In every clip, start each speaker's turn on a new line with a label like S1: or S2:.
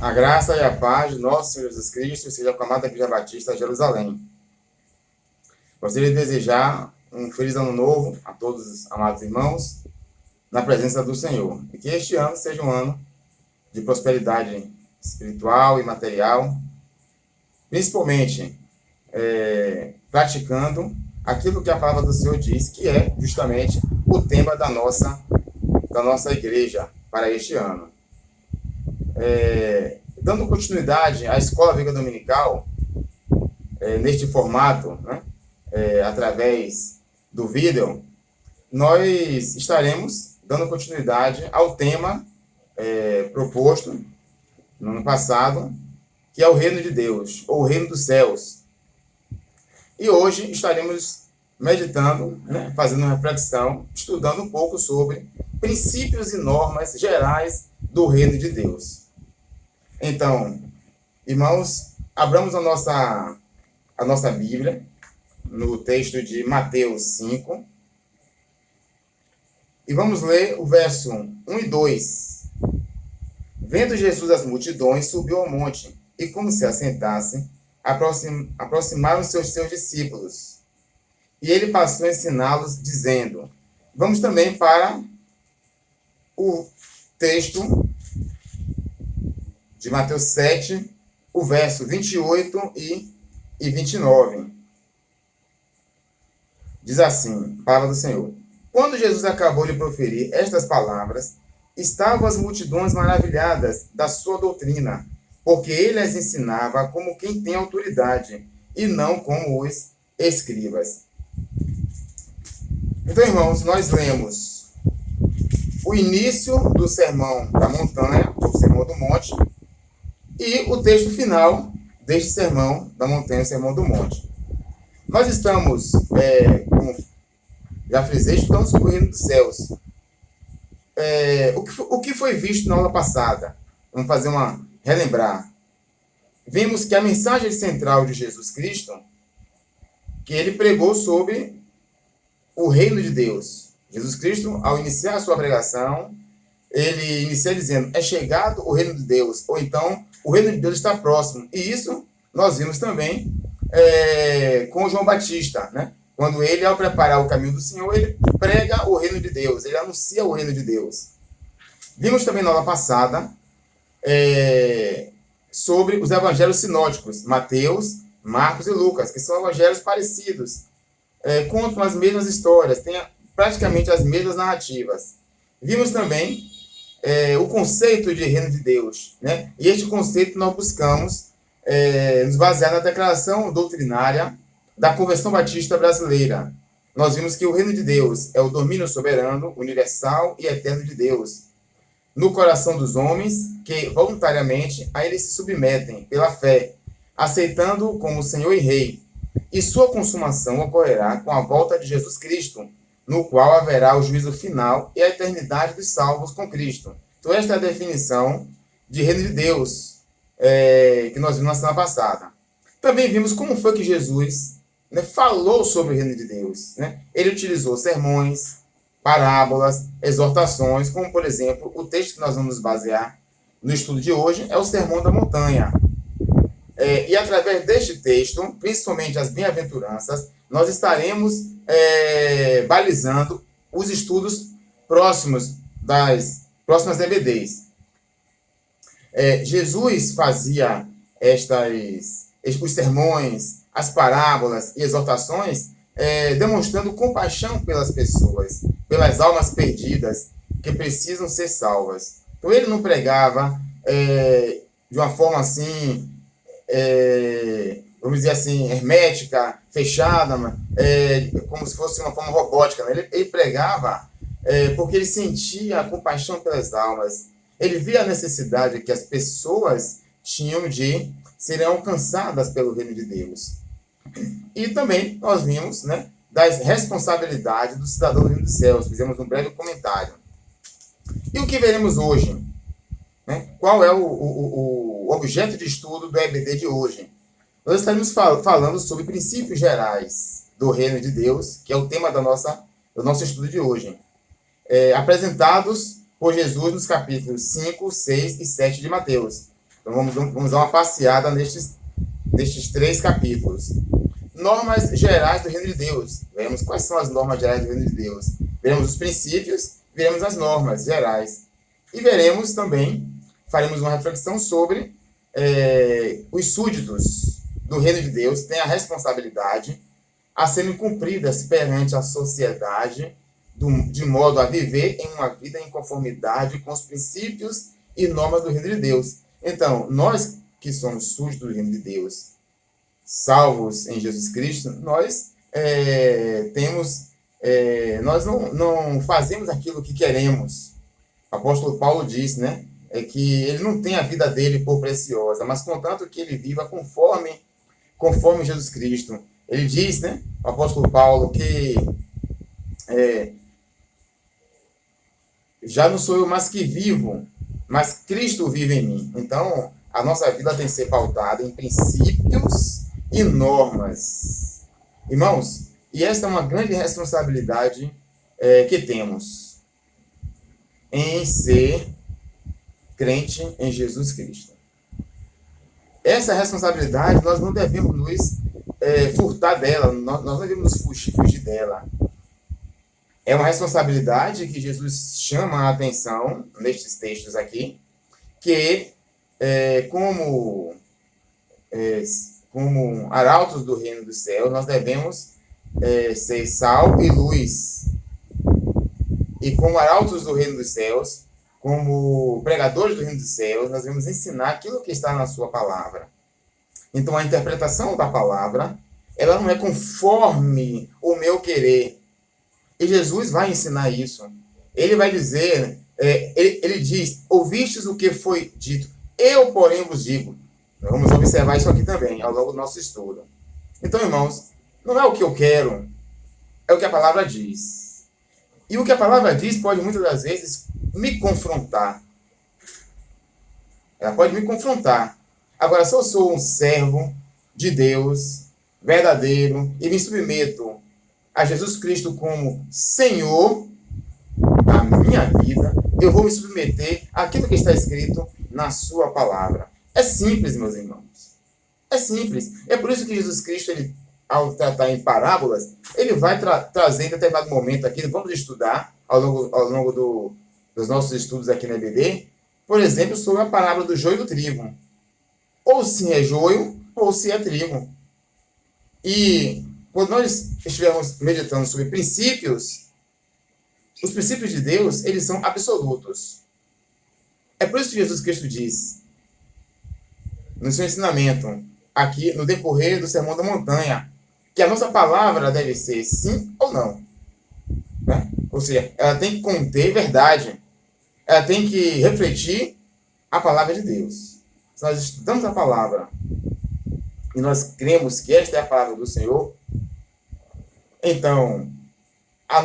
S1: A graça e a paz de nosso Senhor Jesus Cristo seja com a amada Igreja Batista de Jerusalém. Gostaria de desejar um feliz ano novo a todos os amados irmãos, na presença do Senhor. E que este ano seja um ano de prosperidade espiritual e material, principalmente praticando aquilo que a palavra do Senhor diz, que é justamente o tema da nossa igreja para este ano. Dando continuidade à Escola Bíblica Dominical, neste formato, né, através do vídeo, nós estaremos dando continuidade ao tema proposto no ano passado, que é o reino de Deus, ou o reino dos céus. E hoje estaremos meditando, né, fazendo uma reflexão, estudando um pouco sobre princípios e normas gerais do reino de Deus. Então, irmãos, abramos a nossa Bíblia no texto de Mateus 5 e vamos ler o verso 1 e 2. Vendo Jesus as multidões, subiu ao monte e, como se assentasse, aproximaram seus discípulos. E ele passou a ensiná-los, dizendo: vamos também para o texto de Mateus 7, o verso 28 e 29. Diz assim, palavra do Senhor. Quando Jesus acabou de proferir estas palavras, estavam as multidões maravilhadas da sua doutrina, porque ele as ensinava como quem tem autoridade, e não como os escribas. Então, irmãos, nós lemos o início do Sermão da Montanha, ou Sermão do Monte, e o texto final deste Sermão da Montanha, o Sermão do Monte. Nós estamos, como já frisei, estudando sobre o reino dos céus. O que foi visto na aula passada? Vamos fazer relembrar. Vimos que a mensagem central de Jesus Cristo, que ele pregou sobre o reino de Deus. Jesus Cristo, ao iniciar a sua pregação, ele inicia dizendo: é chegado o reino de Deus, ou então o reino de Deus está próximo. E isso nós vimos também com João Batista, né? Quando ele, ao preparar o caminho do Senhor, ele prega o reino de Deus, ele anuncia o reino de Deus. Vimos também na aula passada sobre os evangelhos sinóticos, Mateus, Marcos e Lucas, que são evangelhos parecidos, contam as mesmas histórias, têm praticamente as mesmas narrativas. Vimos também o conceito de reino de Deus, né? E este conceito nós buscamos nos basear na declaração doutrinária da Convenção Batista Brasileira. Nós vimos que o reino de Deus é o domínio soberano, universal e eterno de Deus, no coração dos homens que voluntariamente a ele se submetem pela fé, aceitando-o como Senhor e Rei. E sua consumação ocorrerá com a volta de Jesus Cristo, no qual haverá o juízo final e a eternidade dos salvos com Cristo. Então, esta é a definição de reino de Deus que nós vimos na semana passada. Também vimos como foi que Jesus, né, falou sobre o reino de Deus. Né? Ele utilizou sermões, parábolas, exortações, como, por exemplo, o texto que nós vamos basear no estudo de hoje é o Sermão da Montanha. E através deste texto, principalmente as bem-aventuranças, nós estaremos balizando os estudos próximos das próximas EBDs. Jesus fazia os sermões, as parábolas e exortações, demonstrando compaixão pelas pessoas, pelas almas perdidas que precisam ser salvas. Então ele não pregava de uma forma assim, vamos dizer assim, hermética, fechada, como se fosse uma forma robótica. Né? Ele pregava porque ele sentia a compaixão pelas almas. Ele via a necessidade que as pessoas tinham de serem alcançadas pelo reino de Deus. E também nós vimos, né, das responsabilidades do cidadão do reino dos céus. Fizemos um breve comentário. E o que veremos hoje? Né? Qual é o objeto de estudo do EBD de hoje? Nós estaremos falando sobre princípios gerais do reino de Deus, que é o tema do nosso estudo de hoje. Apresentados por Jesus nos capítulos 5, 6 e 7 de Mateus. Então vamos dar uma passeada nestes 3 capítulos. Normas gerais do reino de Deus. Veremos quais são as normas gerais do reino de Deus. Veremos os princípios, veremos as normas gerais. E veremos também, faremos uma reflexão sobre os súditos do reino de Deus têm a responsabilidade a serem cumpridas perante a sociedade, de modo a viver em uma vida em conformidade com os princípios e normas do reino de Deus. Então, nós que somos súditos do reino de Deus, salvos em Jesus Cristo, nós nós não fazemos aquilo que queremos. O apóstolo Paulo diz, né, que ele não tem a vida dele por preciosa, mas contanto que ele viva conforme Jesus Cristo. Ele diz, né, o apóstolo Paulo, que já não sou eu mais que vivo, mas Cristo vive em mim. Então, a nossa vida tem que ser pautada em princípios e normas. Irmãos, e esta é uma grande responsabilidade que temos em ser crente em Jesus Cristo. Essa responsabilidade nós não devemos nos furtar dela, nós não devemos fugir dela. É uma responsabilidade que Jesus chama a atenção nestes textos aqui, que como arautos do reino dos céus, nós devemos ser sal e luz. E como arautos do reino dos céus, como pregadores do reino dos céus, nós devemos ensinar aquilo que está na sua palavra. Então, a interpretação da palavra, ela não é conforme o meu querer. E Jesus vai ensinar isso. Ele vai dizer, ele diz, ouvistes o que foi dito, eu, porém, vos digo. Nós vamos observar isso aqui também, ao longo do nosso estudo. Então, irmãos, não é o que eu quero, é o que a palavra diz. E o que a palavra diz pode, muitas das vezes, me confrontar. Ela pode me confrontar. Agora, se eu sou um servo de Deus, verdadeiro, e me submeto a Jesus Cristo como Senhor da minha vida, eu vou me submeter àquilo que está escrito na sua palavra. É simples, meus irmãos. É simples. É por isso que Jesus Cristo, ele, ao tratar em parábolas, ele vai trazer em determinado momento aqui, vamos estudar ao longo dos nossos estudos aqui na EBD, por exemplo, sobre a parábola do joio e do trigo. Ou se é joio, ou se é trigo. E quando nós estivermos meditando sobre princípios, os princípios de Deus, eles são absolutos. É por isso que Jesus Cristo diz, no seu ensinamento, aqui no decorrer do Sermão da Montanha, que a nossa palavra deve ser sim ou não. Né? Ou seja, ela tem que conter verdade. Ela tem que refletir a palavra de Deus. Se nós estudamos a palavra e nós cremos que esta é a palavra do Senhor, então as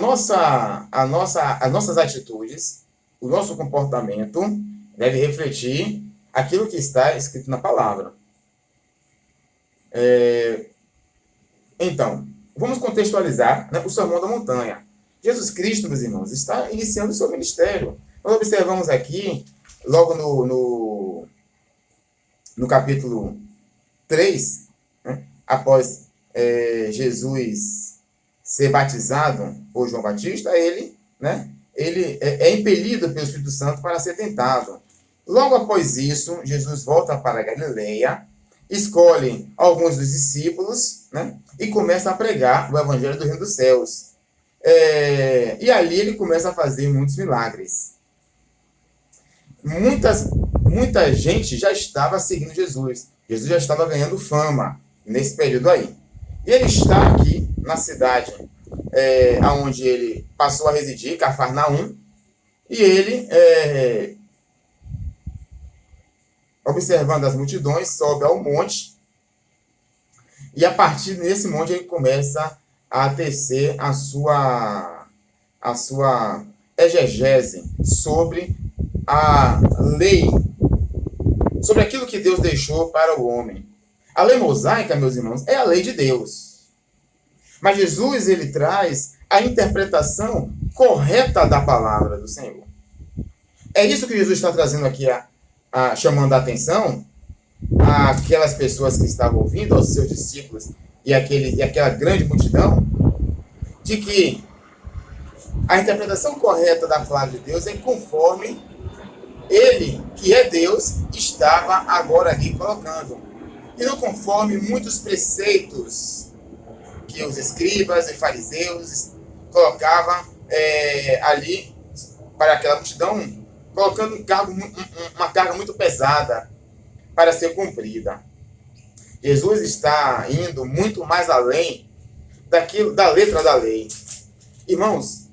S1: nossas atitudes, o nosso comportamento deve refletir aquilo que está escrito na palavra. Então, vamos contextualizar, né, o Sermão da Montanha. Jesus Cristo, meus irmãos, está iniciando o seu ministério. Nós observamos aqui, logo no capítulo 3, né, após Jesus ser batizado por João Batista, ele é impelido pelo Espírito Santo para ser tentado. Logo após isso, Jesus volta para a Galileia, escolhe alguns dos discípulos, né, e começa a pregar o Evangelho do Reino dos Céus. E ali ele começa a fazer muitos milagres. Muita gente já estava seguindo Jesus. Jesus já estava ganhando fama nesse período aí. E ele está aqui na cidade onde ele passou a residir, Cafarnaum, e ele, observando as multidões, sobe ao monte, e a partir desse monte ele começa a tecer a sua exegese sobre a lei, sobre aquilo que Deus deixou para o homem. A lei mosaica, meus irmãos, é a lei de Deus. Mas Jesus, ele traz a interpretação correta da palavra do Senhor. É isso que Jesus está trazendo aqui, chamando a atenção, àquelas pessoas que estavam ouvindo, aos seus discípulos e aquela grande multidão, de que a interpretação correta da palavra de Deus é conforme ele, que é Deus, estava agora ali colocando. E não conforme muitos preceitos que os escribas e fariseus colocavam ali para aquela multidão, colocando uma carga muito pesada para ser cumprida. Jesus está indo muito mais além da letra da lei. Irmãos,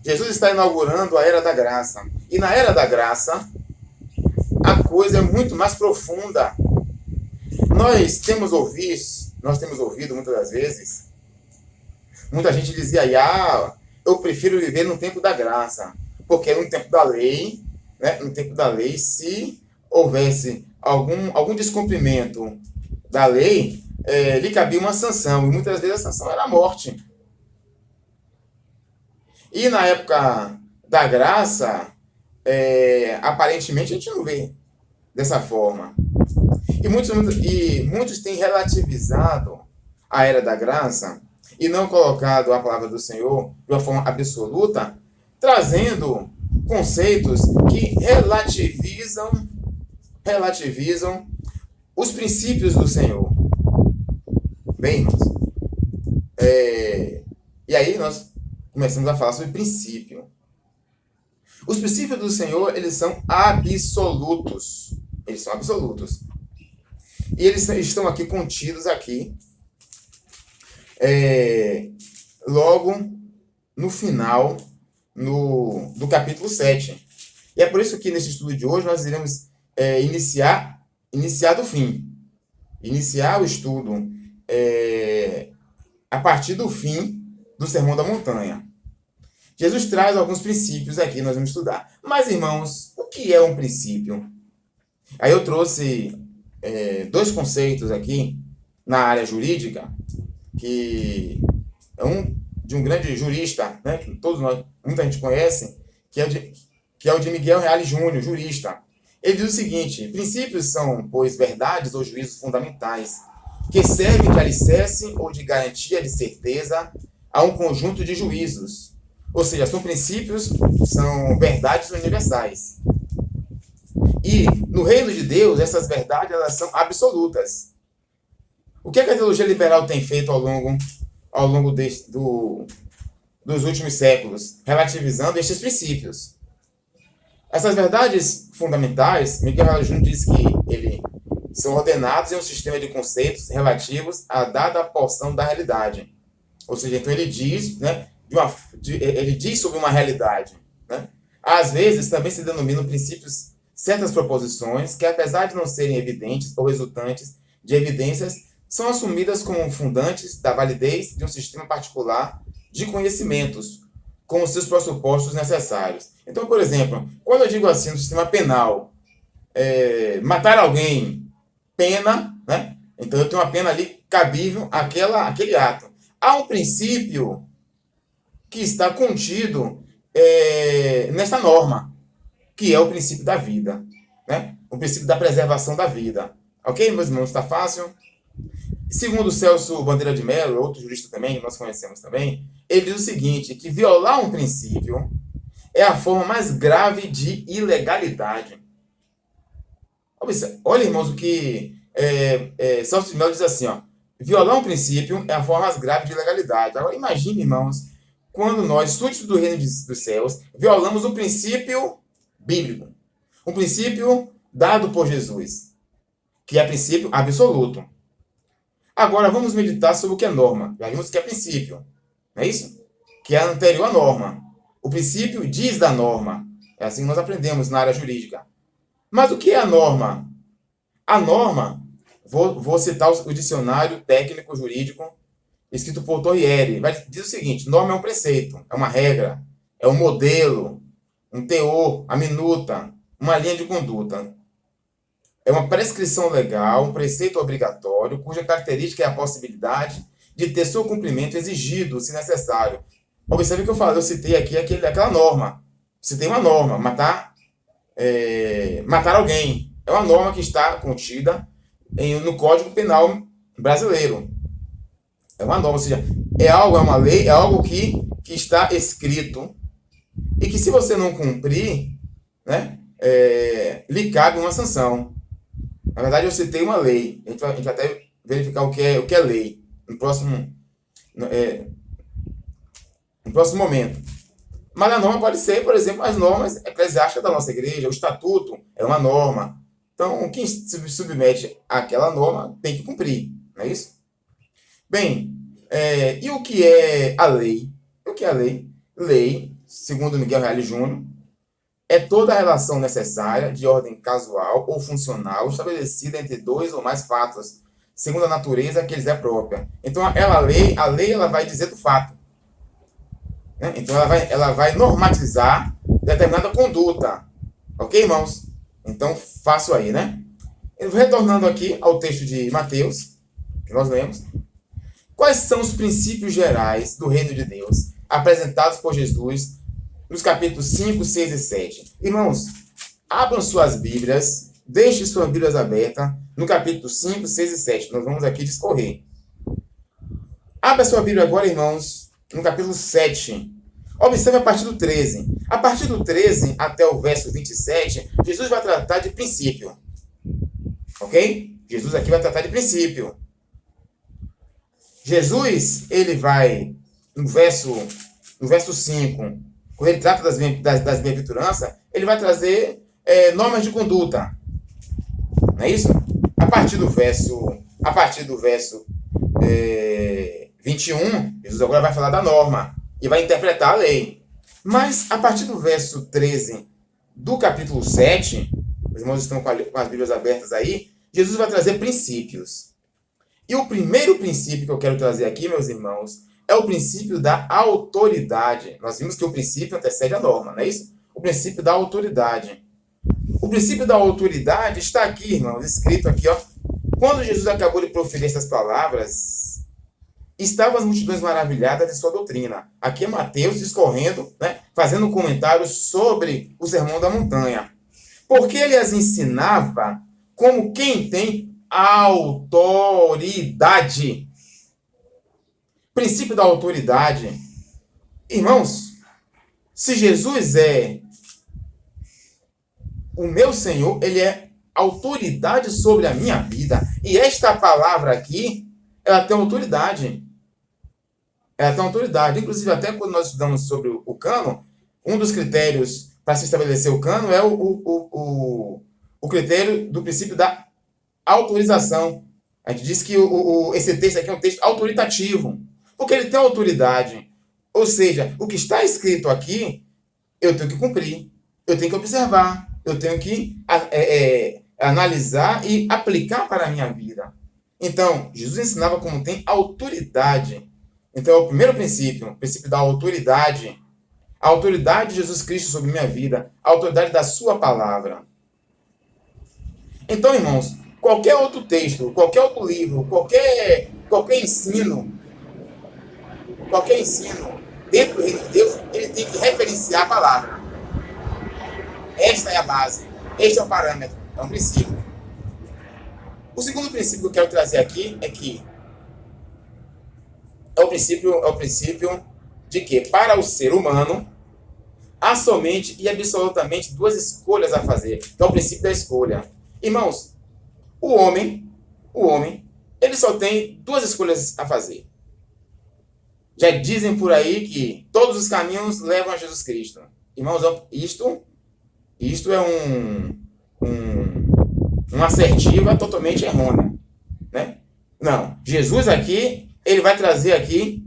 S1: Jesus está inaugurando a Era da Graça. E na Era da Graça, a coisa é muito mais profunda. Nós temos ouvido muitas das vezes, muita gente dizia, eu prefiro viver no tempo da graça, porque no tempo da lei, né, no tempo da lei, se houvesse algum descumprimento da lei, lhe cabia uma sanção, e muitas vezes a sanção era a morte. E na época da graça, aparentemente a gente não vê dessa forma. E muitos têm relativizado a Era da Graça e não colocado a palavra do Senhor de uma forma absoluta, trazendo conceitos que relativizam os princípios do Senhor. Bem, irmãos, e aí nós começamos a falar sobre princípio. Os princípios do Senhor, eles são absolutos. Eles são absolutos. E eles estão aqui contidos aqui, logo no final do capítulo 7. E é por isso que nesse estudo de hoje nós iremos iniciar do fim. Iniciar o estudo a partir do fim do Sermão da Montanha. Jesus traz alguns princípios aqui, nós vamos estudar. Mas, irmãos, o que é um princípio? Aí eu trouxe dois conceitos aqui na área jurídica, que é de um grande jurista, né, que muita gente conhece, que é o de Miguel Reale Júnior, jurista. Ele diz o seguinte: princípios são, pois, verdades ou juízos fundamentais, que servem de alicerce ou de garantia de certeza a um conjunto de juízos. Ou seja, são princípios, são verdades universais. E no reino de Deus, essas verdades elas são absolutas. O que a teologia liberal tem feito ao longo dos últimos séculos, relativizando estes princípios? Essas verdades fundamentais, Miguel Reale Júnior diz que eles são ordenados em um sistema de conceitos relativos a dada porção da realidade. Ou seja, então ele diz, né, ele diz sobre uma realidade. Né? Às vezes também se denominam princípios certas proposições que, apesar de não serem evidentes ou resultantes de evidências, são assumidas como fundantes da validez de um sistema particular de conhecimentos, com os seus pressupostos necessários. Então, por exemplo, quando eu digo assim, no sistema penal, matar alguém, pena, né? Então eu tenho uma pena ali cabível àquele ato. Há um princípio que está contido nessa norma, que é o princípio da vida, né? O princípio da preservação da vida. Ok, meus irmãos? Está fácil? Segundo Celso Bandeira de Mello, outro jurista também, que nós conhecemos também, ele diz o seguinte, que violar um princípio é a forma mais grave de ilegalidade. Olha, irmãos, o que Celso de Mello diz assim, ó, violar um princípio é a forma mais grave de ilegalidade. Agora, imagine, irmãos, quando nós, súditos do reino dos céus, violamos um princípio bíblico, um princípio dado por Jesus, que é princípio absoluto. Agora, vamos meditar sobre o que é norma. Já vimos que é princípio, não é isso? Que é anterior à norma. O princípio diz da norma. É assim que nós aprendemos na área jurídica. Mas o que é a norma? A norma, vou citar o dicionário técnico jurídico escrito por Torriere. Diz o seguinte: norma é um preceito, é uma regra, é um modelo, um teor, a minuta, uma linha de conduta. É uma prescrição legal, um preceito obrigatório, cuja característica é a possibilidade de ter seu cumprimento exigido, se necessário. Observe que eu citei aqui aquela norma. Citei uma norma, matar alguém. É uma norma que está contida no Código Penal brasileiro. É uma norma, ou seja, é uma lei, é algo que está escrito e que se você não cumprir, né, lhe cabe uma sanção. Na verdade, eu citei uma lei. A gente vai até verificar o que é lei no próximo momento. Mas a norma pode ser, por exemplo, as normas eclesiásticas da nossa igreja. O estatuto é uma norma. Então, quem se submete àquela norma tem que cumprir, não é isso? Bem, e o que é a lei? O que é a lei? Lei, segundo Miguel Reale Júnior, é toda a relação necessária de ordem casual ou funcional estabelecida entre dois ou mais fatos, segundo a natureza que lhes é própria. Então, a lei ela vai dizer do fato. Né? Então, ela vai normatizar determinada conduta. Ok, irmãos? Então, faço aí, né? Retornando aqui ao texto de Mateus, que nós lemos. Quais são os princípios gerais do reino de Deus apresentados por Jesus nos capítulos 5, 6 e 7? Irmãos, abram suas Bíblias, deixem suas Bíblias abertas no capítulo 5, 6 e 7. Nós vamos aqui discorrer. Abra sua Bíblia agora, irmãos, no capítulo 7. Observe a partir do 13. A partir do 13 até o verso 27, Jesus vai tratar de princípio. Ok? Jesus aqui vai tratar de princípio. Jesus, ele vai, no verso 5, quando ele trata das bem-aventuranças, ele vai trazer normas de conduta. Não é isso? A partir do verso 21, Jesus agora vai falar da norma e vai interpretar a lei. Mas, a partir do verso 13 do capítulo 7, os irmãos estão com as Bíblias abertas aí, Jesus vai trazer princípios. E o primeiro princípio que eu quero trazer aqui, meus irmãos, é o princípio da autoridade. Nós vimos que o princípio antecede a norma, não é isso? O princípio da autoridade. O princípio da autoridade está aqui, irmãos, escrito aqui, ó. Quando Jesus acabou de proferir essas palavras, estavam as multidões maravilhadas de sua doutrina. Aqui é Mateus discorrendo, né, fazendo um comentário sobre o Sermão da Montanha. Porque ele as ensinava como quem tem autoridade. Princípio da autoridade. Irmãos, se Jesus é o meu Senhor, ele é autoridade sobre a minha vida. E esta palavra aqui, ela tem autoridade. Ela tem autoridade. Inclusive, até quando nós estudamos sobre o cânon, um dos critérios para se estabelecer o cânon é o critério do princípio da autorização. A gente diz que esse texto aqui é um texto autoritativo, porque ele tem autoridade. Ou seja, o que está escrito aqui, eu tenho que cumprir, eu tenho que observar, eu tenho que analisar e aplicar para a minha vida. Então, Jesus ensinava como tem autoridade. Então, é o primeiro princípio, o princípio da autoridade. A autoridade de Jesus Cristo sobre minha vida, a autoridade da sua palavra. Então, irmãos, qualquer outro texto, qualquer outro livro, qualquer ensino dentro do reino de Deus, ele tem que referenciar a palavra. Esta é a base, este é o parâmetro, é um princípio. O segundo princípio que eu quero trazer aqui é que é o princípio de que para o ser humano há somente e absolutamente duas escolhas a fazer. Então, é o princípio da escolha. Irmãos, o homem, ele só tem duas escolhas a fazer. Já dizem por aí que todos os caminhos levam a Jesus Cristo. Irmãos, isto é uma assertiva totalmente errônea, né? Não, Jesus aqui, ele vai trazer aqui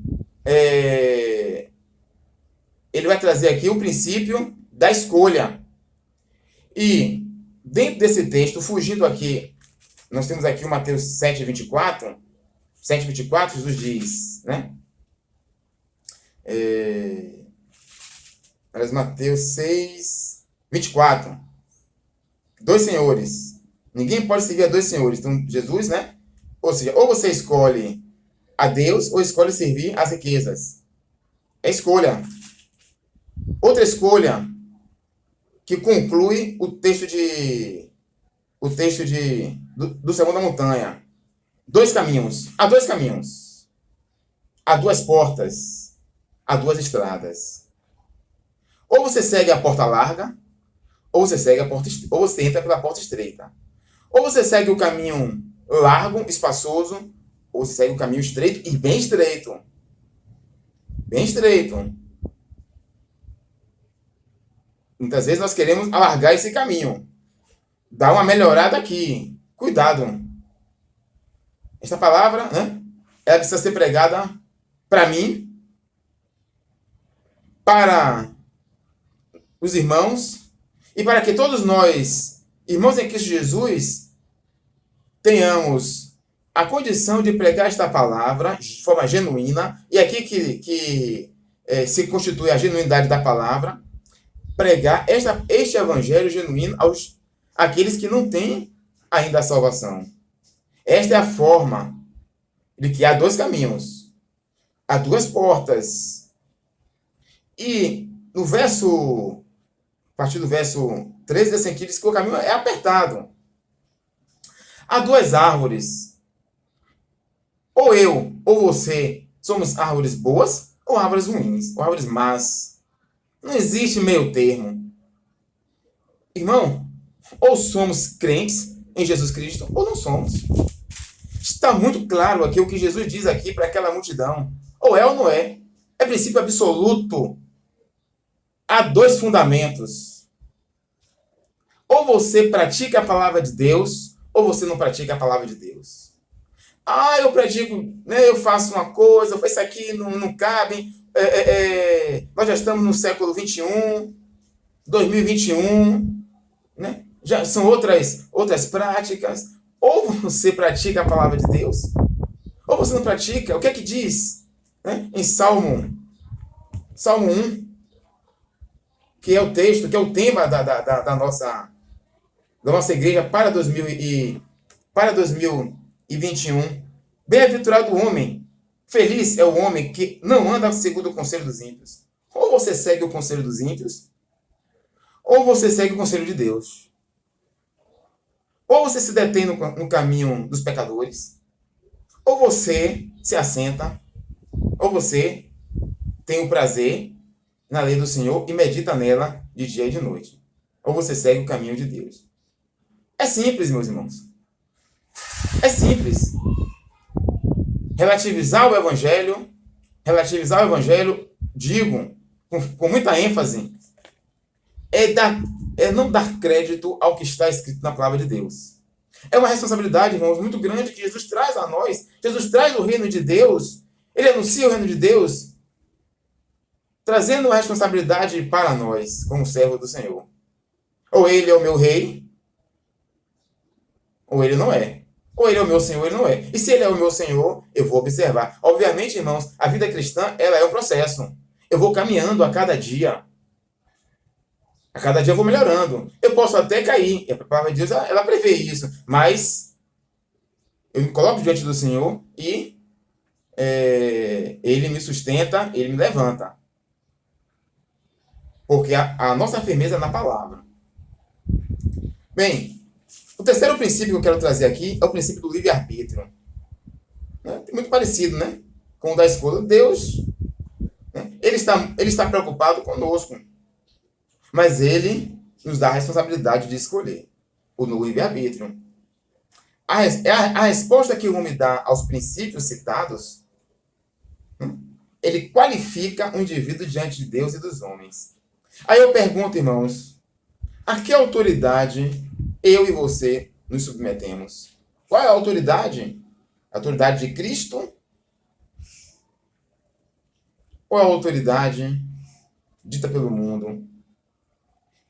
S1: o princípio da escolha. E dentro desse texto, fugindo aqui, nós temos aqui o Mateus 7:24. 7:24, Jesus diz, né? Mateus 6:24. Dois senhores. Ninguém pode servir a dois senhores. Então, Jesus, né? Ou seja, ou você escolhe a Deus ou escolhe servir às riquezas. É escolha. Outra escolha que conclui o texto de do sermão da montanha. Dois caminhos. Há dois caminhos. Há duas portas. Há duas estradas. Ou você segue a porta larga, ou você segue a porta, ou você entra pela porta estreita. Ou você segue o caminho largo, espaçoso, ou você segue o caminho estreito e bem estreito. Bem estreito. Muitas vezes nós queremos alargar esse caminho. Dar uma melhorada aqui. Cuidado. Esta palavra, né? Ela precisa ser pregada para mim, para os irmãos, e para que todos nós, irmãos em Cristo Jesus, tenhamos a condição de pregar esta palavra de forma genuína, e aqui que se constitui a genuinidade da palavra, pregar este evangelho genuíno aos aqueles que não têm ainda a salvação. Esta é a forma de que há dois caminhos, há duas portas. E no verso, a partir do verso 13, desse aqui, diz que o caminho é apertado. Há duas árvores. Ou eu, ou você, somos árvores boas, ou árvores ruins, ou árvores más. Não existe meio termo. Irmão, ou somos crentes em Jesus Cristo, ou não somos. Está muito claro aqui o que Jesus diz aqui para aquela multidão. Ou é ou não é. É princípio absoluto. Há dois fundamentos. Ou você pratica a palavra de Deus, ou você não pratica a palavra de Deus. Ah, eu pratico, né, eu faço uma coisa, eu faço isso aqui, não cabe. Nós já estamos no século 21, 2021, né? Já são outras práticas. Ou você pratica a palavra de Deus, ou você não pratica. O que é que diz, né? Em Salmo 1, que é o texto, que é o tema da nossa igreja para 2021. Bem-aventurado o homem, feliz é o homem que não anda segundo o conselho dos ímpios. Ou você segue o conselho dos ímpios, ou você segue o conselho de Deus. Ou você se detém no caminho dos pecadores, ou você se assenta, ou você tem o prazer na lei do Senhor e medita nela de dia e de noite. Ou você segue o caminho de Deus. É simples, meus irmãos. É simples. Relativizar o evangelho, digo, com muita ênfase, é não dar crédito ao que está escrito na palavra de Deus. É uma responsabilidade, irmãos, muito grande que Jesus traz a nós. Jesus traz o reino de Deus. Ele anuncia o reino de Deus, trazendo uma responsabilidade para nós, como servo do Senhor. Ou ele é o meu rei, ou ele não é. Ou ele é o meu Senhor, ou ele não é. E se ele é o meu Senhor, eu vou observar. Obviamente, irmãos, a vida cristã, ela é um processo. Eu vou caminhando a cada dia. A cada dia eu vou melhorando. Eu posso até cair. E a palavra de Deus, ela prevê isso. Mas eu me coloco diante do Senhor e Ele me sustenta, Ele me levanta. Porque a nossa firmeza é na palavra. Bem, o terceiro princípio que eu quero trazer aqui é o princípio do livre-arbítrio. Muito parecido, né? Com o da escolha. Deus, né? Ele está preocupado conosco. Mas Ele nos dá a responsabilidade de escolher o livre-arbítrio. A resposta que o homem dá aos princípios citados, ele qualifica o indivíduo diante de Deus e dos homens. Aí eu pergunto, irmãos, a que autoridade eu e você nos submetemos? Qual é a autoridade? A autoridade de Cristo? Ou a autoridade dita pelo mundo?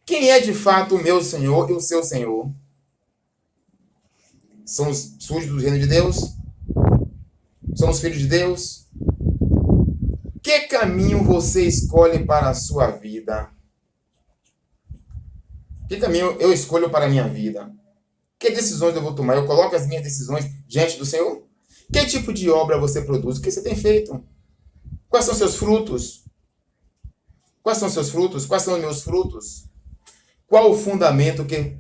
S1: Quem é de fato o meu Senhor e o seu Senhor? Somos súditos do reino de Deus? Somos filhos de Deus? Que caminho você escolhe para a sua vida? Que caminho eu escolho para a minha vida? Que decisões eu vou tomar? Eu coloco as minhas decisões diante do Senhor? Que tipo de obra você produz? O que você tem feito? Quais são seus frutos? Quais são seus frutos? Quais são os meus frutos? Qual o fundamento que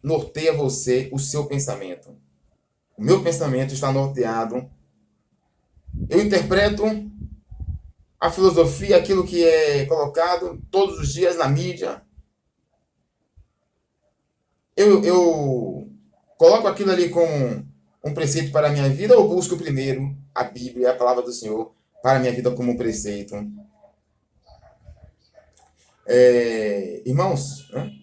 S1: norteia você, o seu pensamento? O meu pensamento está norteado. Eu interpreto a filosofia, aquilo que é colocado todos os dias na mídia. Eu coloco aquilo ali como um preceito para a minha vida ou busco primeiro a Bíblia, a palavra do Senhor, para a minha vida como um preceito? Irmãos, né?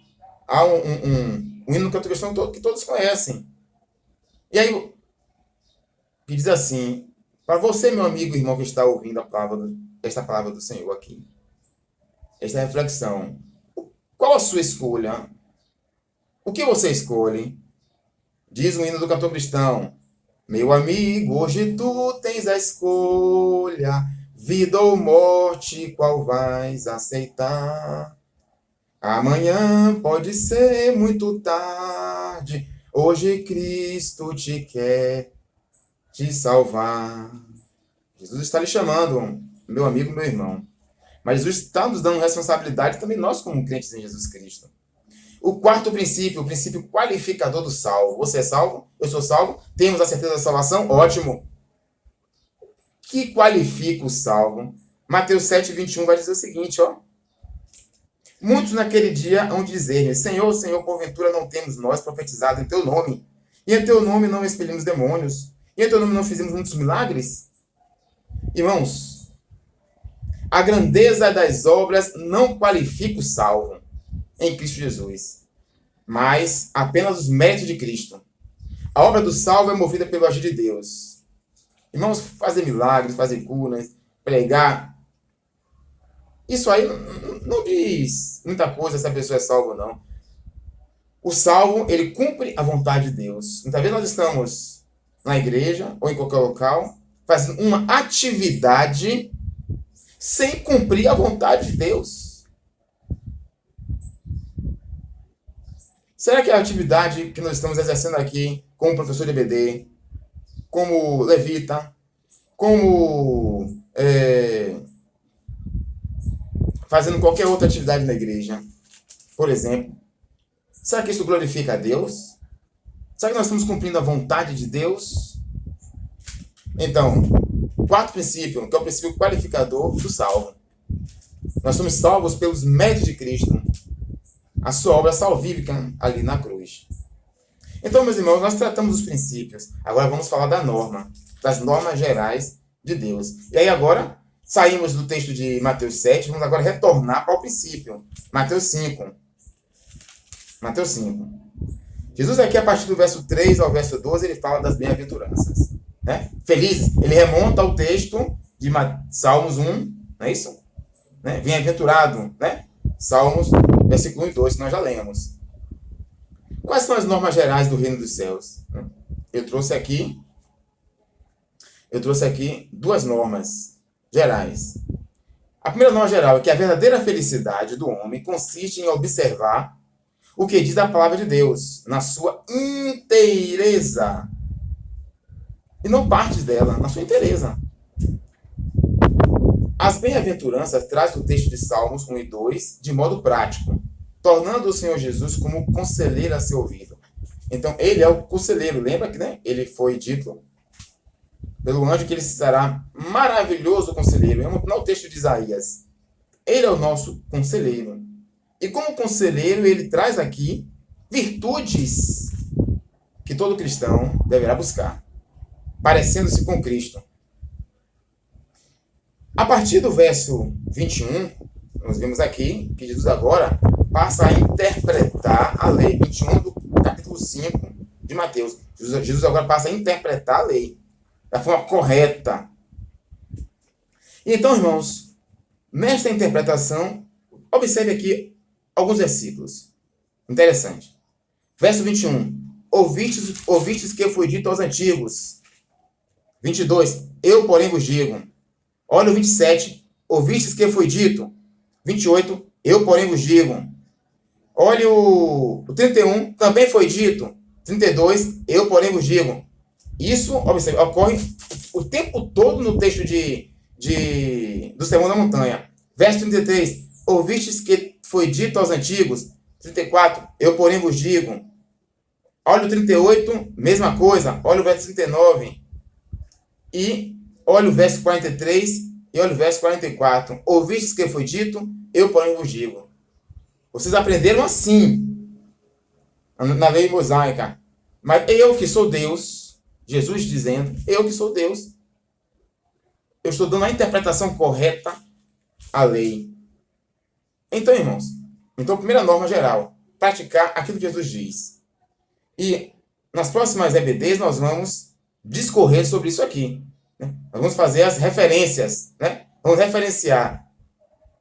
S1: Há um hino canto cristão que todos conhecem. E aí, que diz assim, para você, meu amigo, irmão, que está ouvindo esta palavra do Senhor aqui, esta reflexão, qual a sua escolha? O que você escolhe? Diz o hino do cantor cristão, meu amigo, hoje tu tens a escolha, vida ou morte, qual vais aceitar? Amanhã pode ser muito tarde, hoje Cristo te quer te salvar. Jesus está lhe chamando, meu amigo, meu irmão. Mas Jesus está nos dando responsabilidade também nós como crentes em Jesus Cristo. O quarto princípio, o princípio qualificador do salvo. Você é salvo? Eu sou salvo? Temos a certeza da salvação? Ótimo. Que qualifica o salvo? Mateus 7:21 vai dizer o seguinte, ó. Muitos naquele dia hão de dizer-me, Senhor, Senhor, porventura não temos nós profetizado em teu nome, e em teu nome não expelimos demônios, e em teu nome não fizemos muitos milagres? Irmãos, a grandeza das obras não qualifica o salvo em Cristo Jesus, mas apenas os méritos de Cristo. A obra do salvo é movida pelo agir de Deus. Irmãos, fazer milagres, fazer curas, pregar, isso aí não diz muita coisa se a pessoa é salva ou não. O salvo, ele cumpre a vontade de Deus. Muitas vezes nós estamos na igreja ou em qualquer local fazendo uma atividade sem cumprir a vontade de Deus. Será que a atividade que nós estamos exercendo aqui, como professor de EBD, como levita, como fazendo qualquer outra atividade na igreja, por exemplo, será que isso glorifica a Deus? Será que nós estamos cumprindo a vontade de Deus? Então, quarto princípio, que é o princípio qualificador do salvo. Nós somos salvos pelos méritos de Cristo, a sua obra salvífica ali na cruz. Então, meus irmãos, nós tratamos dos princípios. Agora vamos falar da norma, das normas gerais de Deus. E aí agora, saímos do texto de Mateus 7, vamos agora retornar para o princípio. Mateus 5. Mateus 5. Jesus aqui, a partir do verso 3 ao verso 12, ele fala das bem-aventuranças. Né? Felizes. Ele remonta ao texto de Salmos 1, não é isso? Né? Bem-aventurado, né? Salmos, versículo 1 e 2, que nós já lemos. Quais são as normas gerais do reino dos céus? Eu trouxe aqui duas normas gerais. A primeira norma geral é que a verdadeira felicidade do homem consiste em observar o que diz a palavra de Deus na sua inteireza. E não partes dela, na sua inteireza. As bem-aventuranças traz o texto de Salmos 1 e 2 de modo prático, tornando o Senhor Jesus como conselheiro a ser ouvido. Então, ele é o conselheiro. Lembra que, né? Ele foi dito pelo anjo que ele será maravilhoso conselheiro. Não é o texto de Isaías. Ele é o nosso conselheiro. E como conselheiro, ele traz aqui virtudes que todo cristão deverá buscar, parecendo-se com Cristo. A partir do verso 21, nós vemos aqui que Jesus agora passa a interpretar a lei. 21 do capítulo 5 de Mateus. Jesus agora passa a interpretar a lei da forma correta. Então, irmãos, nesta interpretação, observe aqui alguns versículos. Interessante. Verso 21. Ouvistes que foi dito aos antigos. 22. Eu, porém, vos digo. Olha o 27. Ouvistes que foi dito. 28. Eu, porém, vos digo. Olha o 31. Também foi dito. 32. Eu, porém, vos digo. Isso, observe, ocorre o tempo todo no texto do Sermão da Montanha. Verso 33. Ouvistes que foi dito aos antigos. 34. Eu, porém, vos digo. Olha o 38, mesma coisa. Olha o verso 39. E olha o verso 43 e olha o verso 44. Ouvistes que foi dito? Eu, porém, vos digo. Vocês aprenderam assim, na lei mosaica. Mas eu que sou Deus, Jesus dizendo, eu que sou Deus, eu estou dando a interpretação correta à lei. Então, irmãos, primeira norma geral, praticar aquilo que Jesus diz. E nas próximas EBDs nós vamos discorrer sobre isso aqui. Né? Nós vamos fazer as referências, né? Vamos referenciar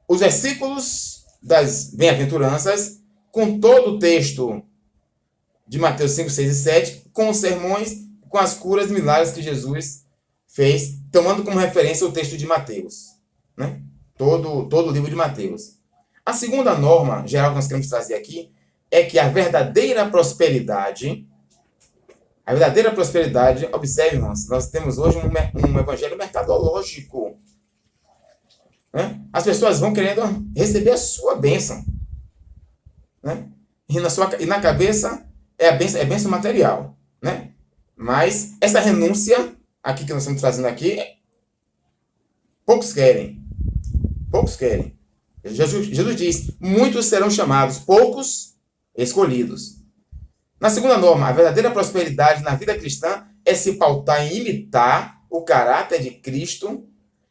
S1: os versículos das bem-aventuranças com todo o texto de Mateus 5, 6 e 7, com os sermões, com as curas e milagres que Jesus fez, tomando como referência o texto de Mateus. Né? Todo o livro de Mateus. A segunda norma geral que nós queremos trazer aqui é que a verdadeira prosperidade, observe, irmãos, nós temos hoje um evangelho mercadológico. Né? As pessoas vão querendo receber a sua bênção. Né? E na cabeça é a bênção material. Né? Mas essa renúncia aqui que nós estamos trazendo aqui, poucos querem. Poucos querem. Jesus diz, muitos serão chamados, poucos escolhidos. Na segunda norma, a verdadeira prosperidade na vida cristã é se pautar em imitar o caráter de Cristo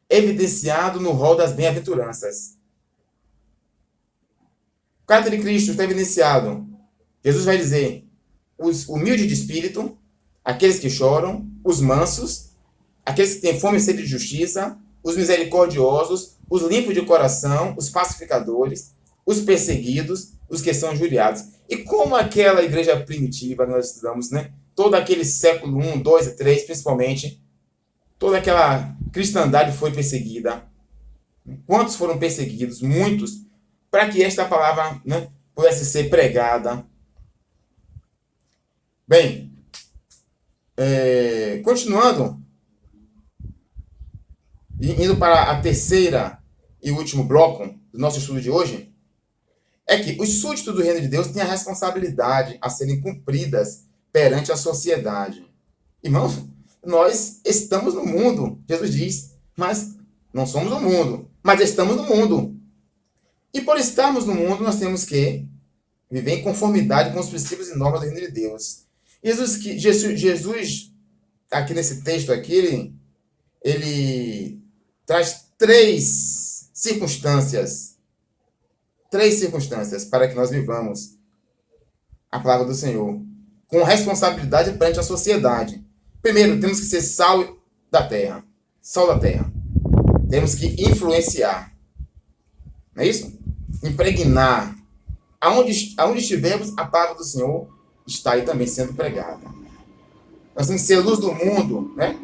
S1: evidenciado no rol das bem-aventuranças. O caráter de Cristo está evidenciado. Jesus vai dizer, os humildes de espírito, aqueles que choram, os mansos, aqueles que têm fome e sede de justiça, os misericordiosos, os limpos de coração, os pacificadores, os perseguidos, os que são injuriados. E como aquela igreja primitiva que nós estudamos, né? Todo aquele século 1, 2 e 3, principalmente, toda aquela cristandade foi perseguida. Quantos foram perseguidos? Muitos. Para que esta palavra, né, pudesse ser pregada. Bem, continuando, indo para a terceira e último bloco do nosso estudo de hoje, é que os súditos do reino de Deus têm a responsabilidade a serem cumpridas perante a sociedade. Irmãos, nós estamos no mundo, Jesus diz, mas não somos do mundo, mas estamos no mundo. E por estarmos no mundo, nós temos que viver em conformidade com os princípios e normas do reino de Deus. Jesus aqui nesse texto aqui, ele traz três circunstâncias para que nós vivamos a palavra do Senhor com responsabilidade perante a sociedade. Primeiro, temos que ser sal da terra. Temos que influenciar. Não é isso? Impregnar. Aonde estivermos, a palavra do Senhor está aí também sendo pregada. Nós temos que ser luz do mundo, né?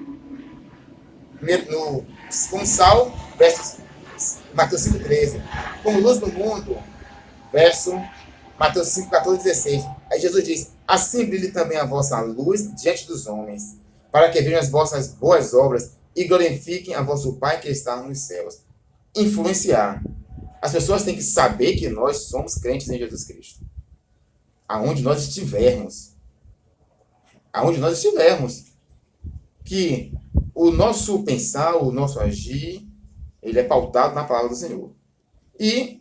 S1: Com sal, verso Mateus 5,13. Como luz do mundo, verso Mateus 5,14 e 16. Aí Jesus diz, assim brilhe também a vossa luz diante dos homens, para que vejam as vossas boas obras e glorifiquem a vosso Pai que está nos céus. Influenciar. As pessoas têm que saber que nós somos crentes em Jesus Cristo. Aonde nós estivermos. Que o nosso pensar, o nosso agir, ele é pautado na palavra do Senhor. E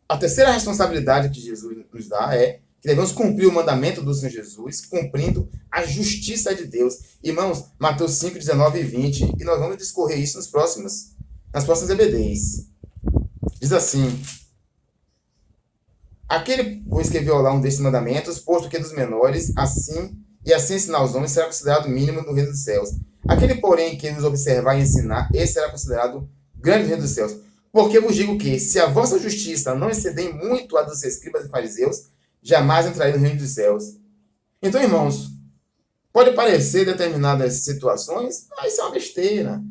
S1: a terceira responsabilidade que Jesus nos dá é que devemos cumprir o mandamento do Senhor Jesus, cumprindo a justiça de Deus. Irmãos, Mateus 5, 19 e 20, e nós vamos discorrer isso nas próximas EBDs. Diz assim, aquele, pois, que violar um desses mandamentos, posto que dos menores, assim ensinar aos homens, será considerado mínimo no reino dos céus. Aquele, porém, que nos observar e ensinar, esse será considerado grande no reino dos céus. Porque vos digo que, se a vossa justiça não exceder muito a dos escribas e fariseus, jamais entrarei no reino dos céus. Então, irmãos, pode parecer determinadas situações, mas isso é uma besteira.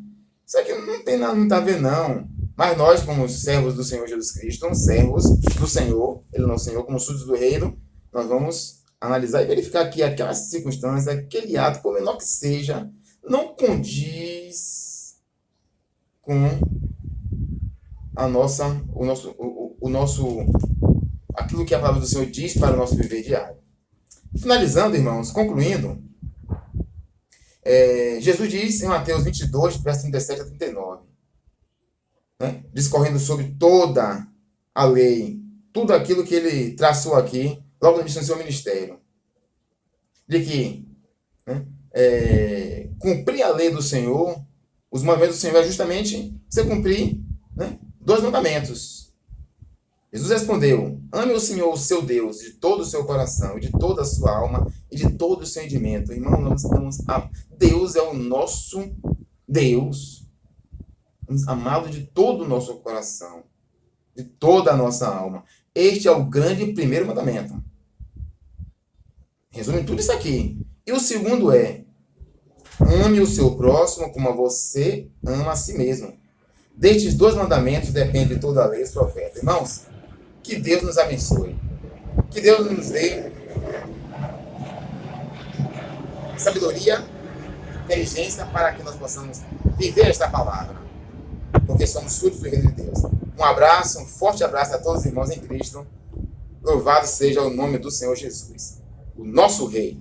S1: Isso aqui não tem nada muito a ver, não. Mas nós, como servos do Senhor Jesus Cristo, servos do Senhor, ele não é o Senhor, como súditos do reino, nós vamos analisar e verificar que aquela circunstância, aquele ato, por menor que seja, não condiz com aquilo que a palavra do Senhor diz para o nosso viver diário. Finalizando, irmãos, concluindo, Jesus diz em Mateus 22, verso 37 a 39, né, discorrendo sobre toda a lei, tudo aquilo que ele traçou aqui, logo no início do seu ministério, de que, né, cumprir a lei do Senhor, os mandamentos do Senhor é justamente você cumprir, né, dois mandamentos. Jesus respondeu: ame o Senhor, o seu Deus, de todo o seu coração, e de toda a sua alma, e de todo o seu entendimento. Irmão, nós estamos Deus é o nosso Deus, amado de todo o nosso coração, de toda a nossa alma. Este é o grande primeiro mandamento. Resume tudo isso aqui. E o segundo é: ame o seu próximo como a você ama a si mesmo. Destes dois mandamentos depende toda a lei e os profetas. Irmãos, que Deus nos abençoe. Que Deus nos dê sabedoria, inteligência para que nós possamos viver esta palavra. Porque somos súditos do reino de Deus. Um abraço, um forte abraço a todos os irmãos em Cristo. Louvado seja o nome do Senhor Jesus, o nosso Rei.